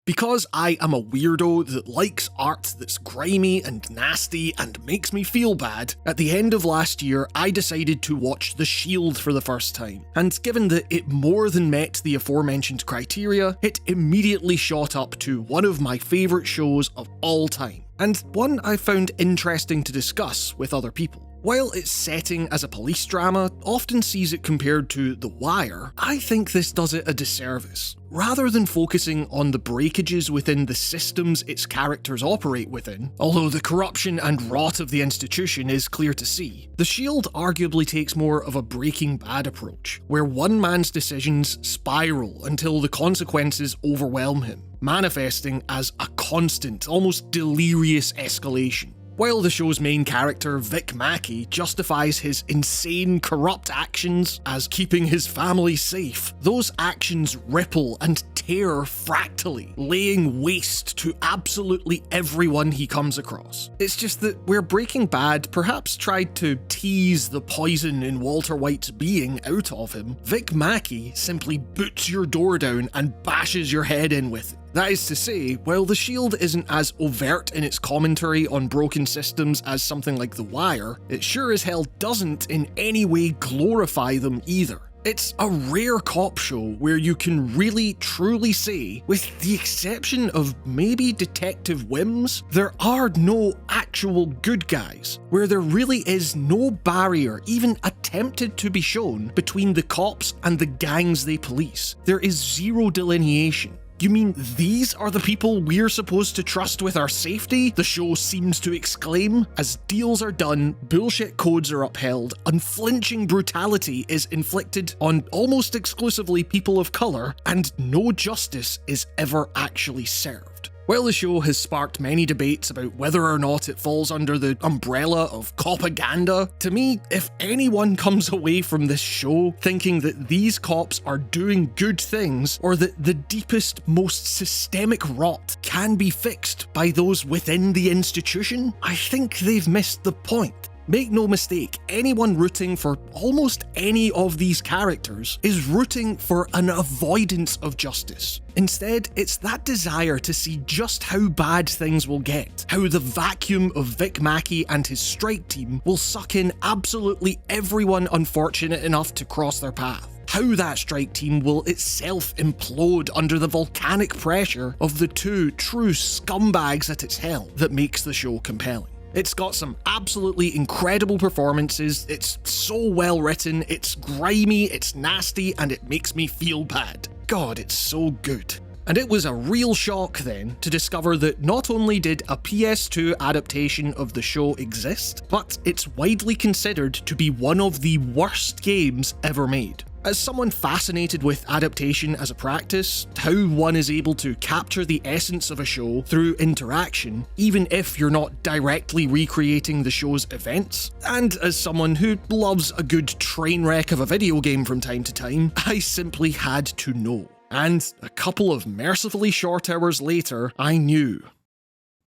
Because I am a weirdo that likes art that's grimy and nasty and makes me feel bad, at the end of last year I decided to watch The Shield for the first time, and given that it more than met the aforementioned criteria, it immediately shot up to one of my favourite shows of all time, and one I found interesting to discuss with other people. While its setting as a police drama often sees it compared to The Wire, I think this does it a disservice. Rather than focusing on the breakages within the systems its characters operate within, although the corruption and rot of the institution is clear to see, The Shield arguably takes more of a Breaking Bad approach, where one man's decisions spiral until the consequences overwhelm him, manifesting as a constant, almost delirious escalation. While the show's main character, Vic Mackey, justifies his insane, corrupt actions as keeping his family safe, those actions ripple and tear fractally, laying waste to absolutely everyone he comes across. It's just that where Breaking Bad perhaps tried to tease the poison in Walter White's being out of him, Vic Mackey simply boots your door down and bashes your head in with it. That is to say, while The Shield isn't as overt in its commentary on broken systems as something like The Wire, it sure as hell doesn't in any way glorify them either. It's a rare cop show where you can really truly say, with the exception of maybe Detective Wims, there are no actual good guys, where there really is no barrier even attempted to be shown between the cops and the gangs they police. There is zero delineation. You mean these are the people we're supposed to trust with our safety? The show seems to exclaim. As deals are done, bullshit codes are upheld, unflinching brutality is inflicted on almost exclusively people of colour, and no justice is ever actually served. While the show has sparked many debates about whether or not it falls under the umbrella of copaganda, to me, if anyone comes away from this show thinking that these cops are doing good things, or that the deepest, most systemic rot can be fixed by those within the institution, I think they've missed the point. Make no mistake, anyone rooting for almost any of these characters is rooting for an avoidance of justice. Instead, it's that desire to see just how bad things will get, how the vacuum of Vic Mackey and his strike team will suck in absolutely everyone unfortunate enough to cross their path. How that strike team will itself implode under the volcanic pressure of the two true scumbags at its helm that makes the show compelling. It's got some absolutely incredible performances, it's so well written, it's grimy, it's nasty, and it makes me feel bad. God, it's so good. And it was a real shock then to discover that not only did a PS2 adaptation of the show exist, but it's widely considered to be one of the worst games ever made. As someone fascinated with adaptation as a practice, how one is able to capture the essence of a show through interaction, even if you're not directly recreating the show's events, and as someone who loves a good train wreck of a video game from time to time, I simply had to know. And a couple of mercifully short hours later, I knew.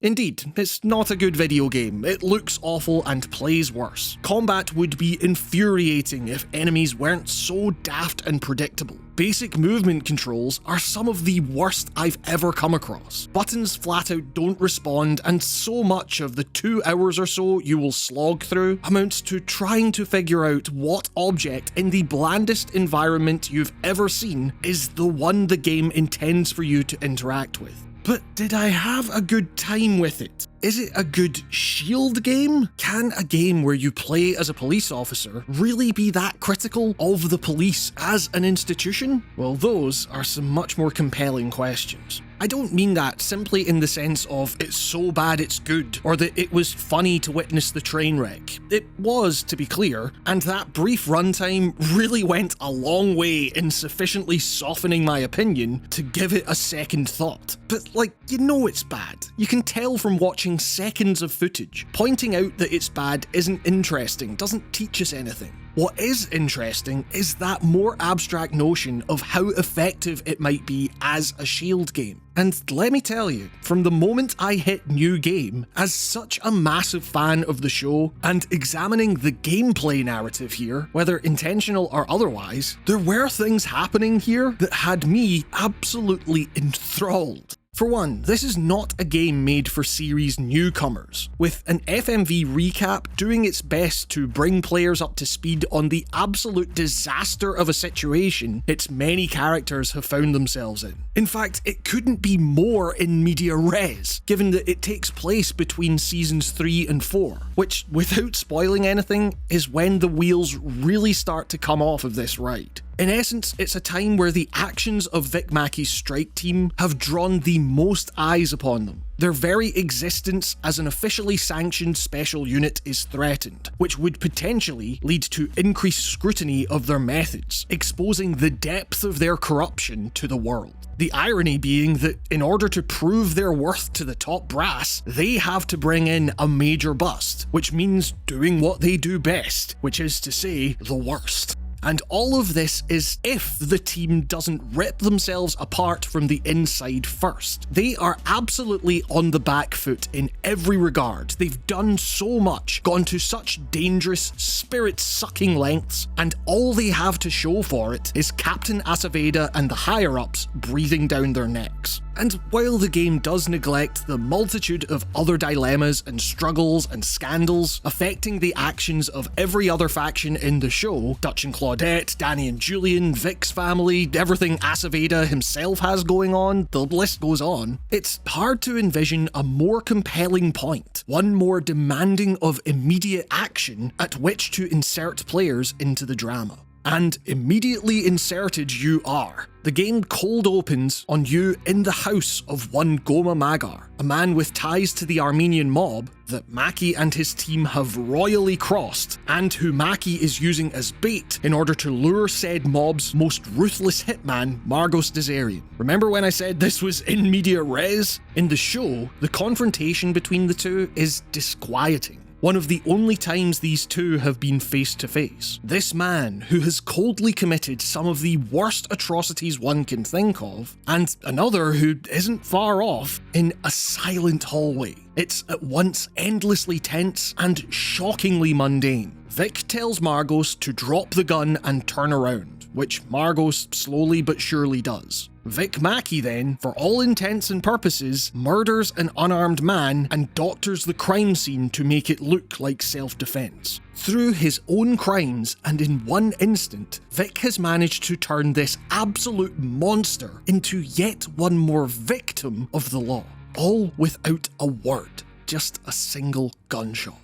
Indeed, it's not a good video game, it looks awful and plays worse. Combat would be infuriating if enemies weren't so daft and predictable. Basic movement controls are some of the worst I've ever come across. Buttons flat out don't respond, and so much of the 2 hours or so you will slog through amounts to trying to figure out what object in the blandest environment you've ever seen is the one the game intends for you to interact with. But did I have a good time with it? Is it a good Shield game? Can a game where you play as a police officer really be that critical of the police as an institution? Well, those are some much more compelling questions. I don't mean that simply in the sense of it's so bad it's good, or that it was funny to witness the train wreck. It was, to be clear, and that brief runtime really went a long way in sufficiently softening my opinion to give it a second thought. But you know it's bad. You can tell from watching seconds of footage. Pointing out that it's bad isn't interesting, doesn't teach us anything. What is interesting is that more abstract notion of how effective it might be as a Shield game. And let me tell you, from the moment I hit New Game, as such a massive fan of the show, and examining the gameplay narrative here, whether intentional or otherwise, there were things happening here that had me absolutely enthralled. For one, this is not a game made for series newcomers, with an FMV recap doing its best to bring players up to speed on the absolute disaster of a situation its many characters have found themselves in. In fact, it couldn't be more in media res, given that it takes place between seasons 3 and 4, which, without spoiling anything, is when the wheels really start to come off of this ride. In essence, it's a time where the actions of Vic Mackey's strike team have drawn the most eyes upon them. Their very existence as an officially sanctioned special unit is threatened, which would potentially lead to increased scrutiny of their methods, exposing the depth of their corruption to the world. The irony being that in order to prove their worth to the top brass, they have to bring in a major bust, which means doing what they do best, which is to say, the worst. And all of this is if the team doesn't rip themselves apart from the inside first. They are absolutely on the back foot in every regard. They've done so much, gone to such dangerous, spirit-sucking lengths, and all they have to show for it is Captain Aceveda and the higher-ups breathing down their necks. And while the game does neglect the multitude of other dilemmas and struggles and scandals affecting the actions of every other faction in the show, Dutch and Claudette, Danny and Julian, Vic's family, everything Aceveda himself has going on, the list goes on, it's hard to envision a more compelling point, one more demanding of immediate action at which to insert players into the drama. And immediately inserted you are. The game cold opens on you in the house of one Goma Magar, a man with ties to the Armenian mob that Mackey and his team have royally crossed, and who Mackey is using as bait in order to lure said mob's most ruthless hitman, Margos Desarian. Remember when I said this was in media res? In the show, the confrontation between the two is disquieting. One of the only times these two have been face to face. This man, who has coldly committed some of the worst atrocities one can think of, and another who isn't far off, in a silent hallway. It's at once endlessly tense and shockingly mundane. Vic tells Margos to drop the gun and turn around, which Margos slowly but surely does. Vic Mackey then, for all intents and purposes, murders an unarmed man and doctors the crime scene to make it look like self-defense. Through his own crimes and in one instant, Vic has managed to turn this absolute monster into yet one more victim of the law. All without a word, just a single gunshot.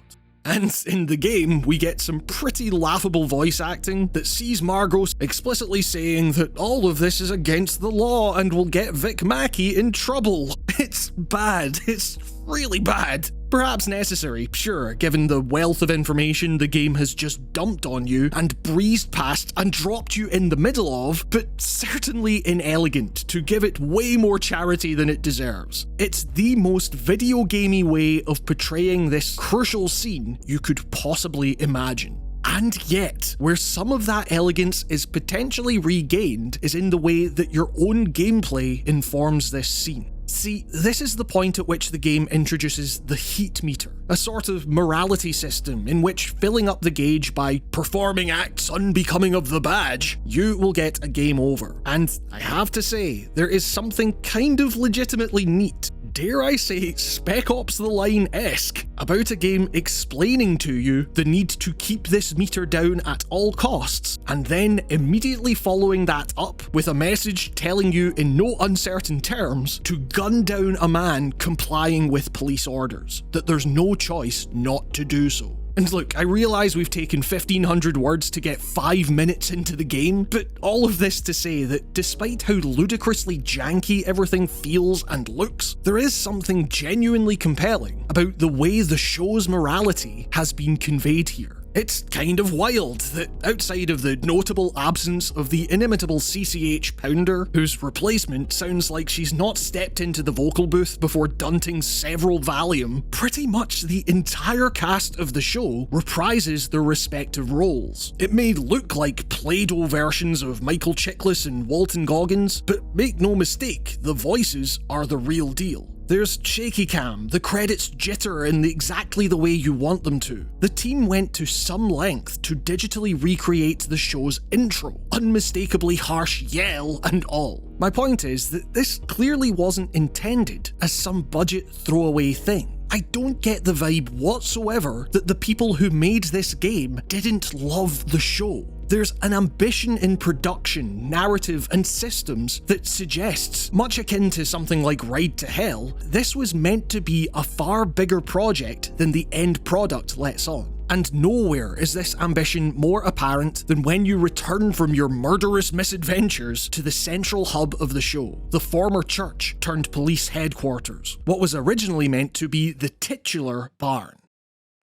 And in the game, we get some pretty laughable voice acting that sees Margos explicitly saying that all of this is against the law and will get Vic Mackey in trouble. It's bad. It's really bad. Perhaps necessary, sure, given the wealth of information the game has just dumped on you and breezed past and dropped you in the middle of, but certainly inelegant to give it way more charity than it deserves. It's the most video gamey way of portraying this crucial scene you could possibly imagine. And yet, where some of that elegance is potentially regained is in the way that your own gameplay informs this scene. See, this is the point at which the game introduces the heat meter, a sort of morality system in which filling up the gauge by performing acts unbecoming of the badge, you will get a game over. And I have to say, there is something kind of legitimately neat, dare I say Spec Ops The Line-esque, about a game explaining to you the need to keep this meter down at all costs, and then immediately following that up with a message telling you in no uncertain terms to gun down a man complying with police orders, that there's no choice not to do so. And look, I realise we've taken 1,500 words to get 5 minutes into the game, but all of this to say that despite how ludicrously janky everything feels and looks, there is something genuinely compelling about the way the show's morality has been conveyed here. It's kind of wild that outside of the notable absence of the inimitable CCH Pounder, whose replacement sounds like she's not stepped into the vocal booth before dunting several Valium, pretty much the entire cast of the show reprises their respective roles. It may look like Play-Doh versions of Michael Chiklis and Walton Goggins, but make no mistake, the voices are the real deal. There's shaky cam, the credits jitter in exactly the way you want them to. The team went to some length to digitally recreate the show's intro, unmistakably harsh yell and all. My point is that this clearly wasn't intended as some budget throwaway thing. I don't get the vibe whatsoever that the people who made this game didn't love the show. There's an ambition in production, narrative, and systems that suggests, much akin to something like Ride to Hell, this was meant to be a far bigger project than the end product lets on. And nowhere is this ambition more apparent than when you return from your murderous misadventures to the central hub of the show, the former church turned police headquarters, what was originally meant to be the titular barn.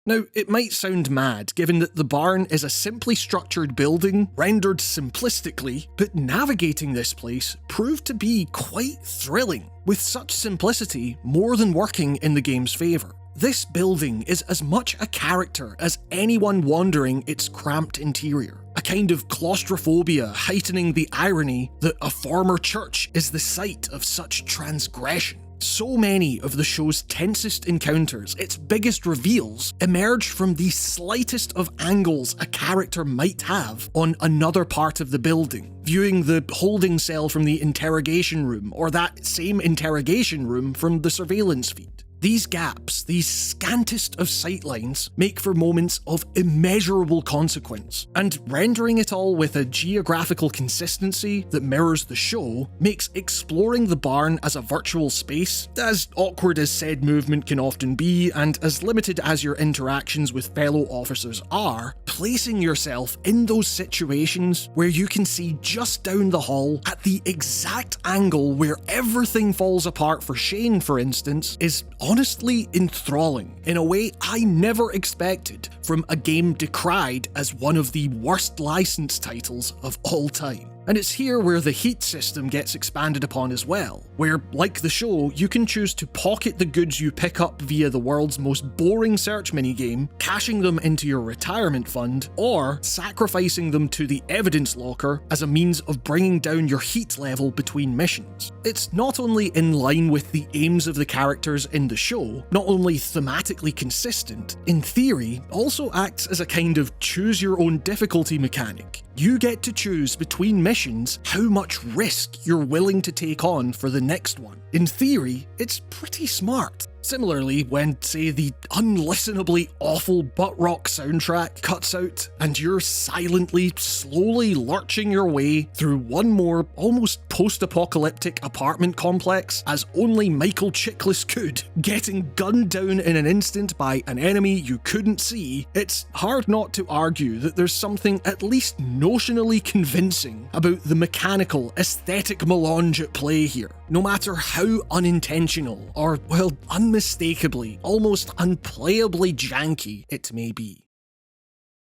Now, it might sound mad, given that the barn is a simply structured building, rendered simplistically, but navigating this place proved to be quite thrilling, with such simplicity more than working in the game's favour. This building is as much a character as anyone wandering its cramped interior, a kind of claustrophobia heightening the irony that a former church is the site of such transgression. So many of the show's tensest encounters, its biggest reveals, emerge from the slightest of angles a character might have on another part of the building, viewing the holding cell from the interrogation room, or that same interrogation room from the surveillance feed. These gaps, these scantest of sightlines, make for moments of immeasurable consequence, and rendering it all with a geographical consistency that mirrors the show makes exploring the barn as a virtual space, as awkward as said movement can often be, and as limited as your interactions with fellow officers are, placing yourself in those situations where you can see just down the hall at the exact angle where everything falls apart for Shane, for instance, is honestly enthralling in a way I never expected from a game decried as one of the worst licensed titles of all time. And it's here where the heat system gets expanded upon as well, where, like the show, you can choose to pocket the goods you pick up via the world's most boring search minigame, cashing them into your retirement fund, or sacrificing them to the evidence locker as a means of bringing down your heat level between missions. It's not only in line with the aims of the characters in the show, not only thematically consistent, in theory, also acts as a kind of choose-your-own-difficulty mechanic. You get to choose between missions how much risk you're willing to take on for the next one. In theory, it's pretty smart. Similarly, when, say, the unlistenably awful butt rock soundtrack cuts out and you're silently, slowly lurching your way through one more almost post-apocalyptic apartment complex as only Michael Chiklis could, getting gunned down in an instant by an enemy you couldn't see, it's hard not to argue that there's something at least notionally convincing about the mechanical, aesthetic melange at play here, no matter how unintentional or, well, unmistakably, almost unplayably janky it may be.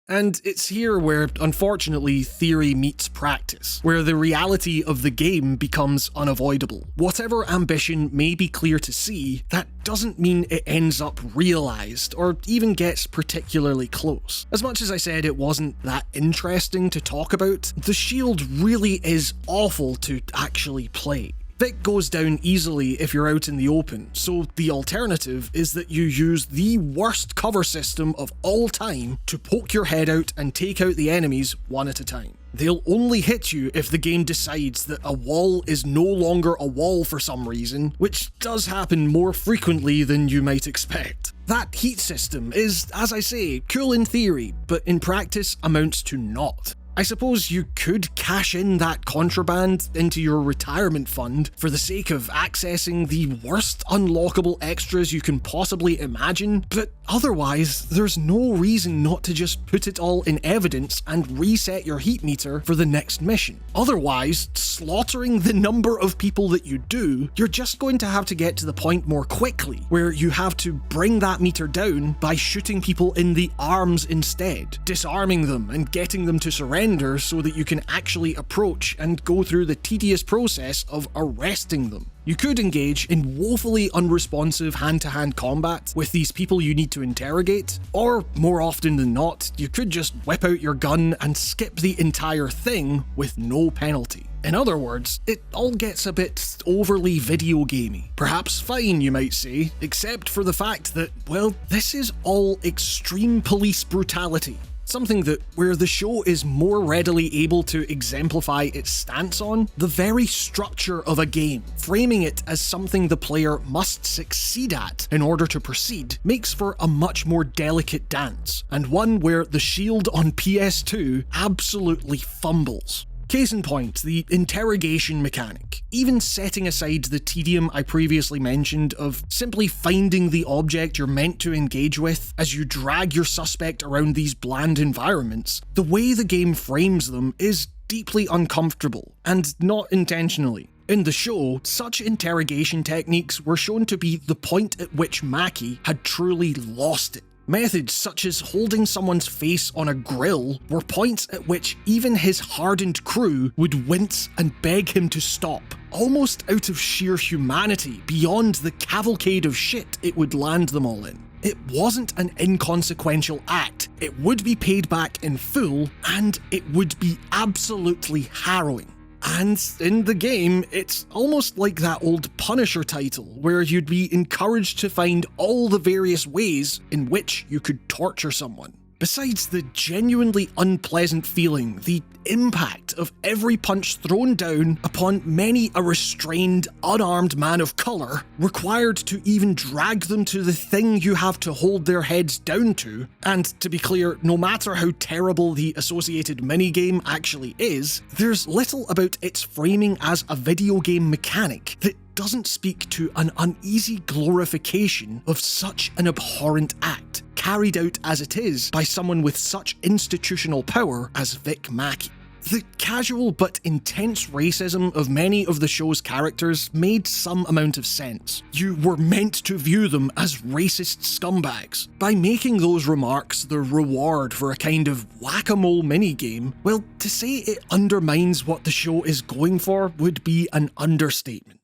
And it's here where, unfortunately, theory meets practice, where the reality of the game becomes unavoidable. Whatever ambition may be clear to see, that doesn't mean it ends up realised, or even gets particularly close. As much as I said it wasn't that interesting to talk about, the Shield really is awful to actually play. Vic goes down easily if you're out in the open, so the alternative is that you use the worst cover system of all time to poke your head out and take out the enemies one at a time. They'll only hit you if the game decides that a wall is no longer a wall for some reason, which does happen more frequently than you might expect. That heat system is, as I say, cool in theory, but in practice amounts to naught. I suppose you could cash in that contraband into your retirement fund for the sake of accessing the worst unlockable extras you can possibly imagine, but otherwise, there's no reason not to just put it all in evidence and reset your heat meter for the next mission. Otherwise, slaughtering the number of people that you do, you're just going to have to get to the point more quickly, where you have to bring that meter down by shooting people in the arms instead, disarming them and getting them to surrender so that you can actually approach and go through the tedious process of arresting them. You could engage in woefully unresponsive hand-to-hand combat with these people you need to interrogate, or more often than not, you could just whip out your gun and skip the entire thing with no penalty. In other words, it all gets a bit overly video gamey. Perhaps fine, you might say, except for the fact that, well, this is all extreme police brutality. Something that, where the show is more readily able to exemplify its stance on, the very structure of a game, framing it as something the player must succeed at in order to proceed, makes for a much more delicate dance, and one where the shield on PS2 absolutely fumbles. Case in point, the interrogation mechanic. Even setting aside the tedium I previously mentioned of simply finding the object you're meant to engage with as you drag your suspect around these bland environments, the way the game frames them is deeply uncomfortable, and not intentionally. In the show, such interrogation techniques were shown to be the point at which Mackey had truly lost it. Methods such as holding someone's face on a grill were points at which even his hardened crew would wince and beg him to stop, almost out of sheer humanity beyond the cavalcade of shit it would land them all in. It wasn't an inconsequential act, it would be paid back in full, and it would be absolutely harrowing. And in the game, it's almost like that old Punisher title, where you'd be encouraged to find all the various ways in which you could torture someone. Besides the genuinely unpleasant feeling, the impact of every punch thrown down upon many a restrained, unarmed man of colour, required to even drag them to the thing you have to hold their heads down to, and to be clear, no matter how terrible the associated minigame actually is, there's little about its framing as a video game mechanic that doesn't speak to an uneasy glorification of such an abhorrent act, carried out as it is by someone with such institutional power as Vic Mackey. The casual but intense racism of many of the show's characters made some amount of sense. You were meant to view them as racist scumbags. By making those remarks the reward for a kind of whack-a-mole minigame, well, to say it undermines what the show is going for would be an understatement.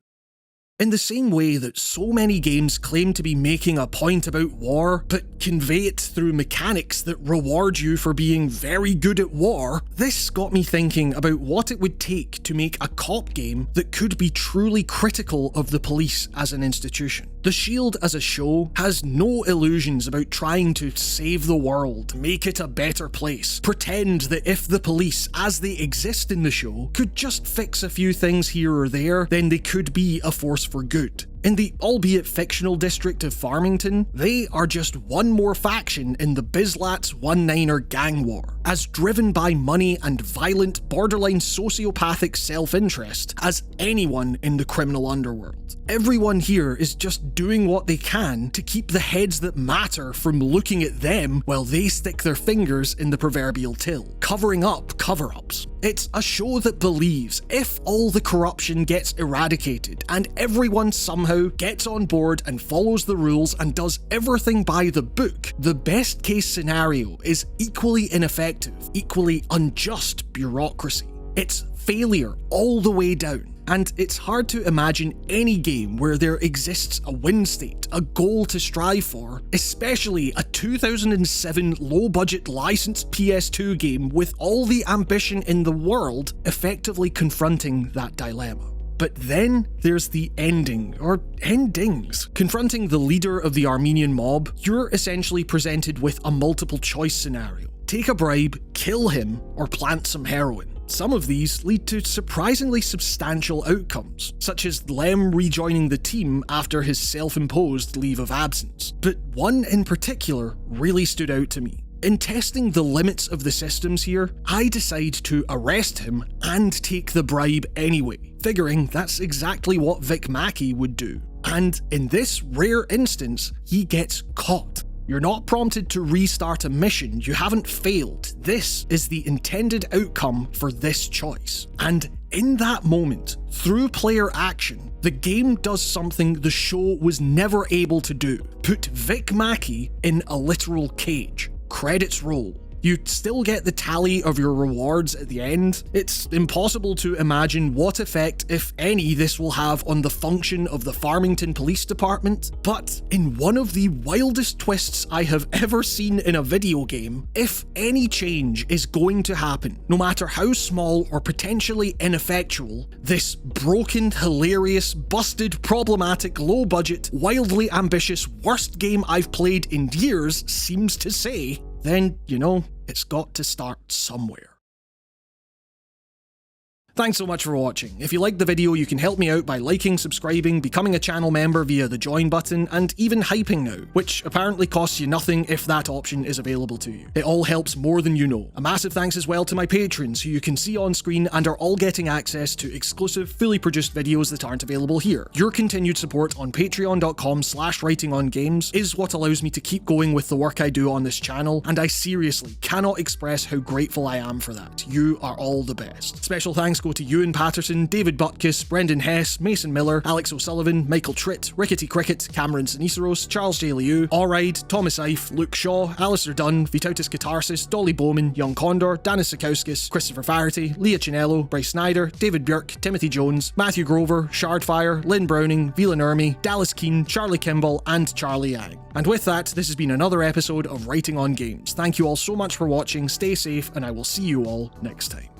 In the same way that so many games claim to be making a point about war, but convey it through mechanics that reward you for being very good at war, this got me thinking about what it would take to make a cop game that could be truly critical of the police as an institution. The Shield as a show has no illusions about trying to save the world, make it a better place, pretend that if the police, as they exist in the show, could just fix a few things here or there, then they could be a force for good. In the albeit fictional district of Farmington, they are just one more faction in the Bizlat's one-niner gang war, as driven by money and violent, borderline sociopathic self-interest as anyone in the criminal underworld. Everyone here is just doing what they can to keep the heads that matter from looking at them while they stick their fingers in the proverbial till, covering up cover-ups. It's a show that believes if all the corruption gets eradicated and everyone somehow gets on board and follows the rules and does everything by the book, the best case scenario is equally ineffective, equally unjust bureaucracy. It's failure all the way down. And it's hard to imagine any game where there exists a win state, a goal to strive for, especially a 2007 low-budget licensed PS2 game with all the ambition in the world effectively confronting that dilemma. But then there's the ending, or endings. Confronting the leader of the Armenian mob, you're essentially presented with a multiple choice scenario. Take a bribe, kill him, or plant some heroin. Some of these lead to surprisingly substantial outcomes, such as Lem rejoining the team after his self-imposed leave of absence. But one in particular really stood out to me. In testing the limits of the systems here, I decide to arrest him and take the bribe anyway, figuring that's exactly what Vic Mackey would do. And in this rare instance, he gets caught. You're not prompted to restart a mission, you haven't failed. This is the intended outcome for this choice. And in that moment, through player action, the game does something the show was never able to do. Put Vic Mackey in a literal cage. Credits roll. You still get the tally of your rewards at the end. It's impossible to imagine what effect, if any, this will have on the function of the Farmington Police Department, but in one of the wildest twists I have ever seen in a video game, if any change is going to happen, no matter how small or potentially ineffectual, this broken, hilarious, busted, problematic, low-budget, wildly ambitious, worst game I've played in years seems to say, then, you know, it's got to start somewhere. Thanks so much for watching. If you liked the video, you can help me out by liking, subscribing, becoming a channel member via the join button, and even hyping now, which apparently costs you nothing if that option is available to you. It all helps more than you know. A massive thanks as well to my patrons, who you can see on screen and are all getting access to exclusive, fully produced videos that aren't available here. Your continued support on patreon.com/writingongames is what allows me to keep going with the work I do on this channel, and I seriously cannot express how grateful I am for that. You are all the best. Special thanks go to Ewan Patterson, David Butkus, Brendan Hess, Mason Miller, Alex O'Sullivan, Michael Tritt, Rickety Cricket, Cameron Siniseros, Charles J. Liu, Allride, Thomas Ife, Luke Shaw, Alistair Dunn, Vitautis Catharsis, Dolly Bowman, Young Condor, Danis Sikauskis, Christopher Farity, Leah Chinello, Bryce Snyder, David Björk, Timothy Jones, Matthew Grover, Shardfire, Lynn Browning, Vila Nurmi, Dallas Keane, Charlie Kimball, and Charlie Yang. And with that, this has been another episode of Writing on Games. Thank you all so much for watching, stay safe, and I will see you all next time.